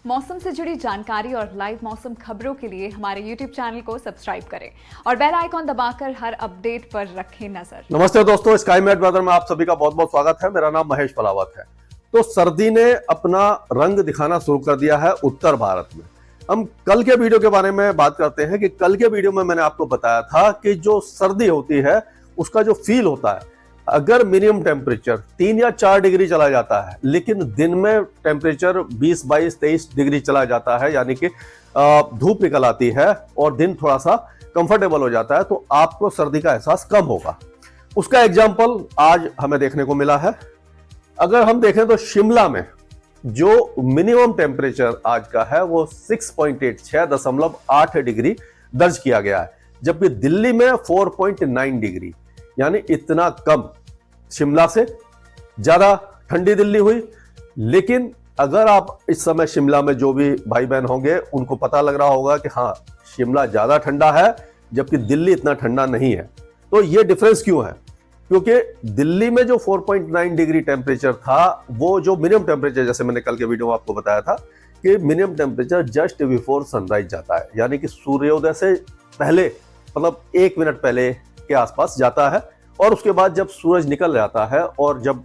मौसम से जुड़ी जानकारी और लाइव मौसम खबरों के लिए हमारे YouTube चैनल को सब्सक्राइब करें और बेल आइकॉन दबाकर हर अपडेट पर रखें नजर। नमस्ते दोस्तों, स्काई मैट वेदर में आप सभी का बहुत बहुत स्वागत है। मेरा नाम महेश पलावत है। तो सर्दी ने अपना रंग दिखाना शुरू कर दिया है उत्तर भारत में। हम कल के वीडियो के बारे में बात करते हैं कि कल के वीडियो में मैंने आपको बताया था कि जो सर्दी होती है उसका जो फील होता है, अगर मिनिमम टेम्परेचर 3 या 4 डिग्री चला जाता है लेकिन दिन में टेम्परेचर 20, 22, 23 डिग्री चला जाता है, यानी कि धूप निकल आती है और दिन थोड़ा सा कंफर्टेबल हो जाता है, तो आपको सर्दी का एहसास कम होगा। उसका एग्जाम्पल आज हमें देखने को मिला है। अगर हम देखें तो शिमला में जो मिनिमम टेम्परेचर आज का है वो 6.8 डिग्री दर्ज किया गया है, जबकि दिल्ली में 4.9 डिग्री, यानी इतना कम। शिमला से ज्यादा ठंडी दिल्ली हुई। लेकिन अगर आप इस समय शिमला में जो भी भाई बहन होंगे उनको पता लग रहा होगा कि हाँ, शिमला ज्यादा ठंडा है जबकि दिल्ली इतना ठंडा नहीं है। तो ये डिफरेंस क्यों है? क्योंकि दिल्ली में जो 4.9 डिग्री टेम्परेचर था, वो जो मिनिमम टेम्परेचर, जैसे मैंने कल के वीडियो में आपको बताया था कि minimum temperature just before sunrise जाता है, यानी कि सूर्योदय से पहले, मतलब 1 मिनट पहले के आसपास जाता है। और उसके बाद जब सूरज निकल जाता है और जब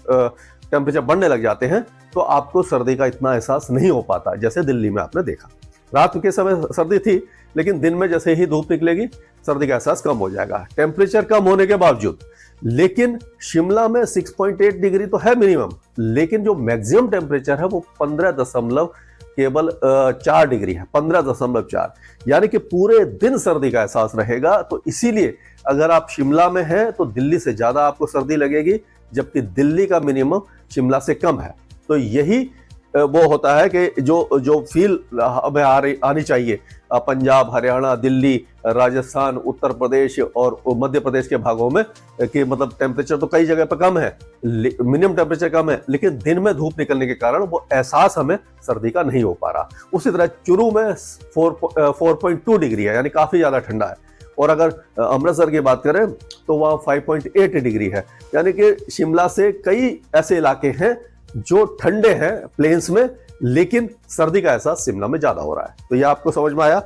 टेम्परेचर बढ़ने लग जाते हैं तो आपको सर्दी का इतना एहसास नहीं हो पाता, जैसे दिल्ली में आपने देखा। रात के समय सर्दी थी लेकिन दिन में जैसे ही धूप निकलेगी सर्दी का एहसास कम हो जाएगा, टेम्परेचर कम होने के बावजूद। लेकिन शिमला में 6.8 डिग्री तो है मिनिमम, लेकिन जो मैक्सिमम टेम्परेचर है वो 15.4 डिग्री है, 15.4, यानी कि पूरे दिन सर्दी का एहसास रहेगा। तो इसीलिए अगर आप शिमला में हैं तो दिल्ली से ज्यादा आपको सर्दी लगेगी, जबकि दिल्ली का मिनिमम शिमला से कम है। तो यही वो होता है कि जो फील हमें आनी चाहिए पंजाब, हरियाणा, दिल्ली, राजस्थान, उत्तर प्रदेश और मध्य प्रदेश के भागों में, कि मतलब टेम्परेचर तो कई जगह पर कम है, मिनिमम टेम्परेचर कम है, लेकिन दिन में धूप निकलने के कारण वो एहसास हमें सर्दी का नहीं हो पा रहा। उसी तरह चुरू में 4.2 डिग्री है, यानी काफी ज्यादा ठंडा है। और अगर अमृतसर की बात करें तो वहाँ 5.8 डिग्री है, यानी कि शिमला से कई ऐसे इलाके हैं जो ठंडे हैं प्लेन्स में, लेकिन सर्दी का एहसास शिमला में ज्यादा हो रहा है। तो ये आपको समझ में आया।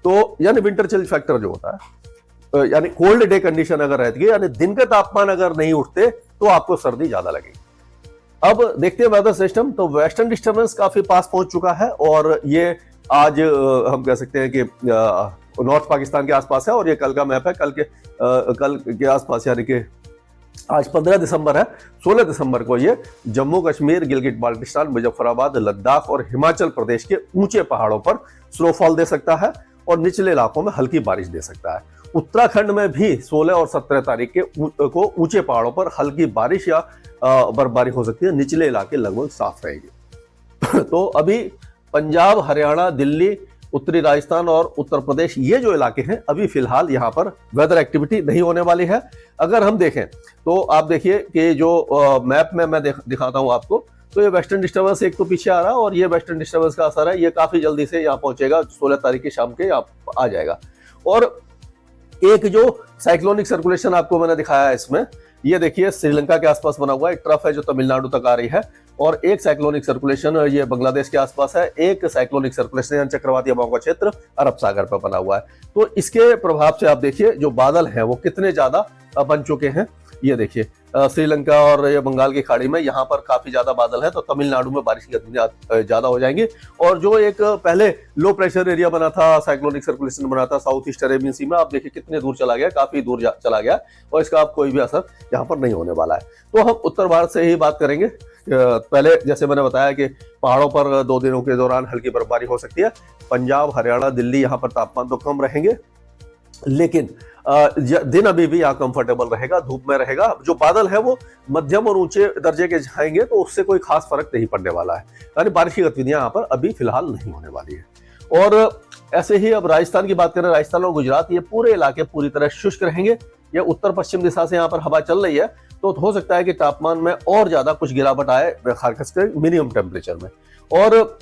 तो यानी विंटर चिल फैक्टर जो होता है, यानी कोल्ड डे कंडीशन अगर रहती है, यानी दिन के तापमान अगर नहीं उठते तो आपको सर्दी ज्यादा लगेगी। अब देखते हैं वेदर सिस्टम। तो वेस्टर्न डिस्टर्बेंस काफी पास पहुंच चुका है और ये आज हम कह सकते हैं कि नॉर्थ पाकिस्तान के आसपास है, और ये कल का मैप है, कल के आसपास, यानी कि आज 15 दिसंबर है। 16 दिसंबर को ये जम्मू कश्मीर, गिलगिट बाल्टिस्तान, मुजफ्फराबाद, लद्दाख और हिमाचल प्रदेश के ऊंचे पहाड़ों पर स्नोफॉल दे सकता है और निचले इलाकों में हल्की बारिश दे सकता है। उत्तराखंड में भी 16 और 17 तारीख को ऊंचे पहाड़ों पर हल्की बारिश या बर्फबारी हो सकती है, निचले इलाके लगभग साफ रहेंगे। तो अभी पंजाब, हरियाणा, दिल्ली, उत्तरी राजस्थान और उत्तर प्रदेश, ये जो इलाके हैं, अभी फिलहाल यहाँ पर वेदर एक्टिविटी नहीं होने वाली है। अगर हम देखें तो आप देखिए कि जो मैप में मैं दिखाता हूँ आपको, तो ये वेस्टर्न डिस्टर्बेंस एक तो पीछे आ रहा है और ये वेस्टर्न डिस्टर्बेंस का असर है, ये काफी जल्दी से यहाँ पहुंचेगा, 16 तारीख की शाम के यहाँ आ जाएगा। और एक जो साइक्लोनिक सर्कुलेशन आपको मैंने दिखाया है इसमें, ये देखिए श्रीलंका के आसपास बना हुआ है, एक ट्रफ है जो तमिलनाडु तक आ रही है, और एक साइक्लोनिक सर्कुलेशन ये बांग्लादेश के आसपास है, एक साइक्लोनिक सर्कुलेशन यानी चक्रवाती हवाओं का क्षेत्र अरब सागर पर बना हुआ है। तो इसके प्रभाव से आप देखिए जो बादल हैं वो कितने ज्यादा बन चुके हैं। ये देखिए श्रीलंका और ये बंगाल की खाड़ी में यहाँ पर काफी ज्यादा बादल है, तो तमिलनाडु में बारिश की गतिविधियां ज्यादा हो जाएंगी। और जो एक पहले लो प्रेशर एरिया बना था, साइक्लोनिक सर्कुलेशन बना था साउथ ईस्ट अरेबियन सी में, आप देखिए कितने दूर चला गया, काफी दूर चला गया, और इसका अब कोई भी असर यहाँ पर नहीं होने वाला है। तो हम उत्तर भारत से ही बात करेंगे। पहले जैसे मैंने बताया कि पहाड़ों पर 2 दिनों के दौरान हल्की बर्फबारी हो सकती है। पंजाब, हरियाणा, दिल्ली, यहाँ पर तापमान तो कम रहेंगे, लेकिन दिन अभी भी यहाँ कंफर्टेबल रहेगा, धूप में रहेगा। जो बादल है वो मध्यम और ऊंचे दर्जे के जाएंगे, तो उससे कोई खास फर्क नहीं पड़ने वाला है, यानी बारिश की गतिविधियां यहाँ पर अभी फिलहाल नहीं होने वाली है। और ऐसे ही अब राजस्थान की बात करें, राजस्थान और गुजरात, ये पूरे इलाके पूरी तरह शुष्क रहेंगे। ये उत्तर पश्चिम दिशा से यहाँ पर हवा चल रही है, तो हो सकता है कि तापमान में और ज्यादा कुछ गिरावट आए, खासकर मिनिमम टेम्परेचर में। और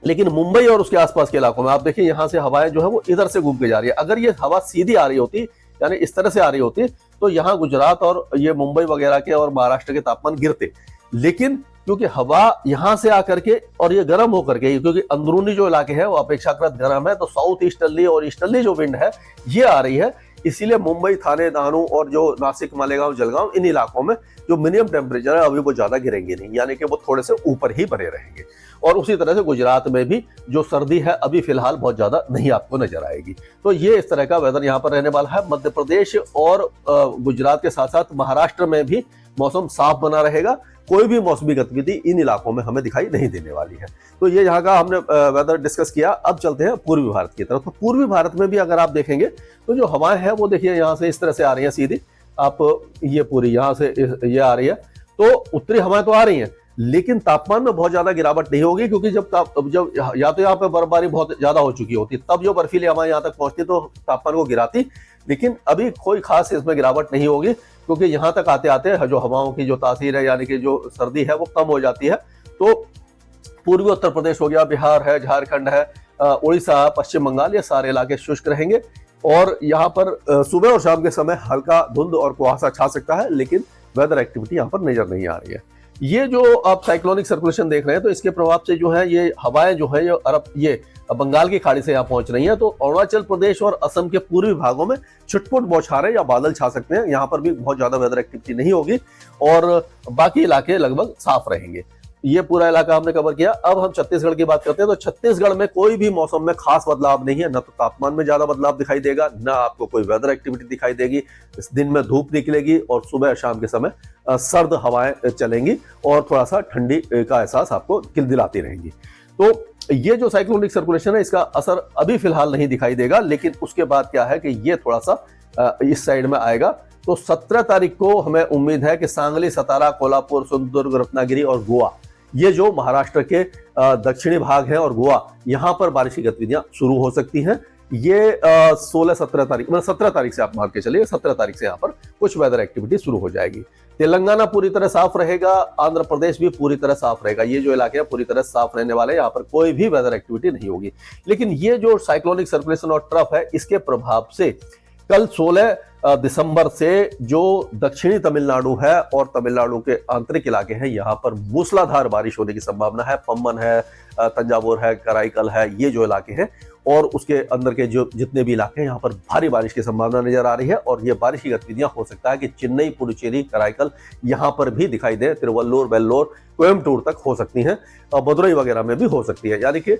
लेकिन मुंबई और उसके आसपास के इलाकों में आप देखिए यहाँ से हवाएं जो है वो इधर से घूम के जा रही है। अगर ये हवा सीधी आ रही होती, यानी इस तरह से आ रही होती, तो यहाँ गुजरात और ये मुंबई वगैरह के और महाराष्ट्र के तापमान गिरते। लेकिन क्योंकि हवा यहां से आकर के और ये गर्म होकर के, क्योंकि अंदरूनी जो इलाके हैं वो अपेक्षाकृत गर्म है, तो साउथ ईस्टर्ली और ईस्टर्ली जो विंड है ये आ रही है, इसीलिए मुंबई, थाने, दानू और जो नासिक, मालेगांव, जलगांव, इन इलाकों में जो मिनिमम टेम्परेचर है अभी वो ज्यादा गिरेंगे नहीं, यानी कि वो थोड़े से ऊपर ही बने रहेंगे। और उसी तरह से गुजरात में भी जो सर्दी है अभी फिलहाल बहुत ज्यादा नहीं आपको नजर आएगी। तो ये इस तरह का वेदर यहाँ पर रहने वाला है। मध्य प्रदेश और गुजरात के साथ साथ महाराष्ट्र में भी मौसम साफ बना रहेगा, कोई भी मौसमी गतिविधि इन इलाकों में हमें दिखाई नहीं देने वाली है। तो ये यहाँ का हमने वेदर डिस्कस किया। अब चलते हैं पूर्वी भारत की तरफ। तो पूर्वी भारत में भी अगर आप देखेंगे तो जो हवाएं हैं वो देखिए यहाँ से इस तरह से आ रही हैं सीधी, आप ये पूरी यहाँ से ये आ रही है, तो उत्तरी हवाएं तो आ रही हैं, लेकिन तापमान में बहुत ज्यादा गिरावट नहीं होगी, क्योंकि जब या तो यहाँ पे बर्फबारी बहुत ज्यादा हो चुकी होती, तब जो बर्फीली हवाएं यहाँ तक पहुंचती तो तापमान को गिराती, लेकिन अभी कोई खास इसमें गिरावट नहीं होगी, क्योंकि यहाँ तक आते आते जो हवाओं की जो तासीर है, यानी कि जो सर्दी है वो कम हो जाती है। तो पूर्वी उत्तर प्रदेश हो गया, बिहार है, झारखंड है, उड़ीसा, पश्चिम बंगाल, ये सारे इलाके शुष्क रहेंगे और यहाँ पर सुबह और शाम के समय हल्का धुंध और कुहासा छा सकता है, लेकिन वेदर एक्टिविटी यहाँ पर नजर नहीं आ रही है। ये जो आप साइक्लोनिक सर्कुलेशन देख रहे हैं, तो इसके प्रभाव से जो है ये हवाएं जो है ये बंगाल की खाड़ी से यहाँ पहुंच रही हैं, तो अरुणाचल प्रदेश और असम के पूर्वी भागों में छुटपुट बौछारें या बादल छा सकते हैं। यहाँ पर भी बहुत ज्यादा वेदर एक्टिविटी नहीं होगी और बाकी इलाके लगभग साफ रहेंगे। ये पूरा इलाका हमने कवर किया। अब हम छत्तीसगढ़ की बात करते हैं। तो छत्तीसगढ़ में कोई भी मौसम में खास बदलाव नहीं है, न तो तापमान में ज्यादा बदलाव दिखाई देगा, न आपको कोई वेदर एक्टिविटी दिखाई देगी। इस दिन में धूप निकलेगी और सुबह शाम के समय सर्द हवाएं चलेंगी और थोड़ा सा ठंडी का एहसास आपको दिलाती रहेंगी। तो ये जो साइक्लोनिक सर्कुलेशन है इसका असर अभी फिलहाल नहीं दिखाई देगा, लेकिन उसके बाद क्या है कि ये थोड़ा सा इस साइड में आएगा। तो 17 तारीख को हमें उम्मीद है कि सांगली, सतारा, कोल्हापुर, सिंधुदुर्ग, रत्नागिरी और गोवा, ये जो महाराष्ट्र के दक्षिणी भाग है और गोवा, यहाँ पर बारिश की गतिविधियां शुरू हो सकती हैं। ये 16-17 तारीख, मतलब 17 तारीख से आप मान के चलिए, 17 तारीख से यहाँ पर कुछ वेदर एक्टिविटी शुरू हो जाएगी। तेलंगाना पूरी तरह साफ रहेगा, आंध्र प्रदेश भी पूरी तरह साफ रहेगा। ये जो इलाके हैं पूरी तरह साफ रहने वाले हैं, यहाँ पर कोई भी वेदर एक्टिविटी नहीं होगी। लेकिन ये जो साइक्लोनिक सर्कुलेशन और ट्रफ है, इसके प्रभाव से कल 16 दिसंबर से जो दक्षिणी तमिलनाडु है और तमिलनाडु के आंतरिक इलाके हैं, यहाँ पर मूसलाधार बारिश होने की संभावना है। पम्बन है, तंजावुर है, कराईकल है, ये जो इलाके हैं और उसके अंदर के जो जितने भी इलाके हैं, यहाँ पर भारी बारिश की संभावना नजर आ रही है। और ये बारिश की गतिविधियां हो सकता है कि चेन्नई, पुडुचेरी, कराईकल यहाँ पर भी दिखाई दे, तिरुवल्लुर, वेल्लोर, कोयम्बटूर तक हो सकती हैं, मदुरई वगैरह में भी हो सकती है। यानी कि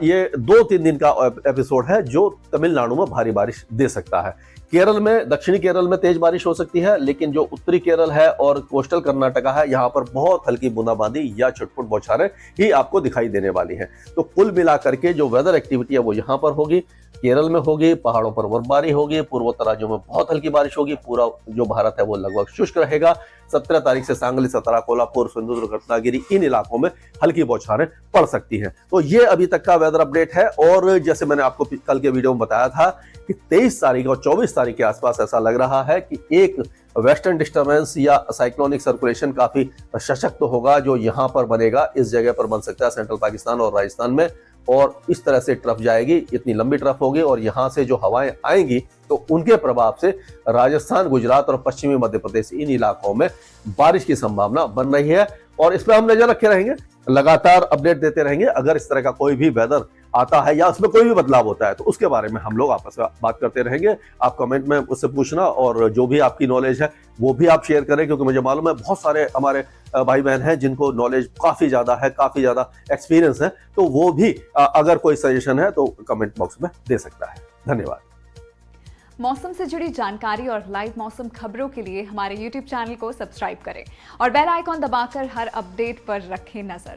ये 2-3 दिन का एपिसोड है जो तमिलनाडु में भारी बारिश दे सकता है। केरल में, दक्षिणी केरल में तेज बारिश हो सकती है, लेकिन जो उत्तरी केरल है और कोस्टल कर्नाटका है, यहाँ पर बहुत हल्की बूंदाबांदी या छुटपुट बौछारें ही आपको दिखाई देने वाली हैं। तो कुल मिलाकर के जो वेदर एक्टिविटी है वो यहाँ पर होगी, केरल में होगी, पहाड़ों पर बर्फबारी होगी, पूर्वोत्तर राज्यों में बहुत हल्की बारिश होगी, पूरा जो भारत है वो लगभग शुष्क रहेगा। 17 तारीख से सांगली, सतारा, कोल्हापुर, सिंधुदुर्ग, रत्नागिरी, इन इलाकों में हल्की बौछारें पड़ सकती हैं। तो ये अभी तक का वेदर अपडेट है। और जैसे मैंने आपको कल के वीडियो में बताया था कि 23 तारीख और 24 तारीख के आसपास ऐसा लग रहा है कि एक वेस्टर्न डिस्टर्बेंस या साइक्लोनिक सर्कुलेशन काफी सशक्त होगा, जो यहाँ पर बनेगा, इस जगह पर बन सकता है सेंट्रल पाकिस्तान और राजस्थान में, और इस तरह से ट्रफ जाएगी, इतनी लंबी ट्रफ होगी और यहाँ से जो हवाएं आएंगी तो उनके प्रभाव से राजस्थान, गुजरात और पश्चिमी मध्य प्रदेश, इन इलाकों में बारिश की संभावना बन रही है। और इस पर हम नजर रखे रहेंगे, लगातार अपडेट देते रहेंगे। अगर इस तरह का कोई भी वेदर आता है या उसमें कोई भी बदलाव होता है तो उसके बारे में हम लोग आपस में बात करते रहेंगे। आप कमेंट में उससे पूछना और जो भी आपकी नॉलेज है वो भी आप शेयर करें, क्योंकि मुझे मालूम है बहुत सारे हमारे भाई बहन हैं जिनको नॉलेज काफी ज्यादा है, काफी ज्यादा एक्सपीरियंस है, तो वो भी अगर कोई सजेशन है तो कमेंट बॉक्स में दे सकता है। धन्यवाद। मौसम से जुड़ी जानकारी और लाइव मौसम खबरों के लिए हमारे YouTube चैनल को सब्सक्राइब करें और बेल आइकॉन दबाकर हर अपडेट पर रखें नजर।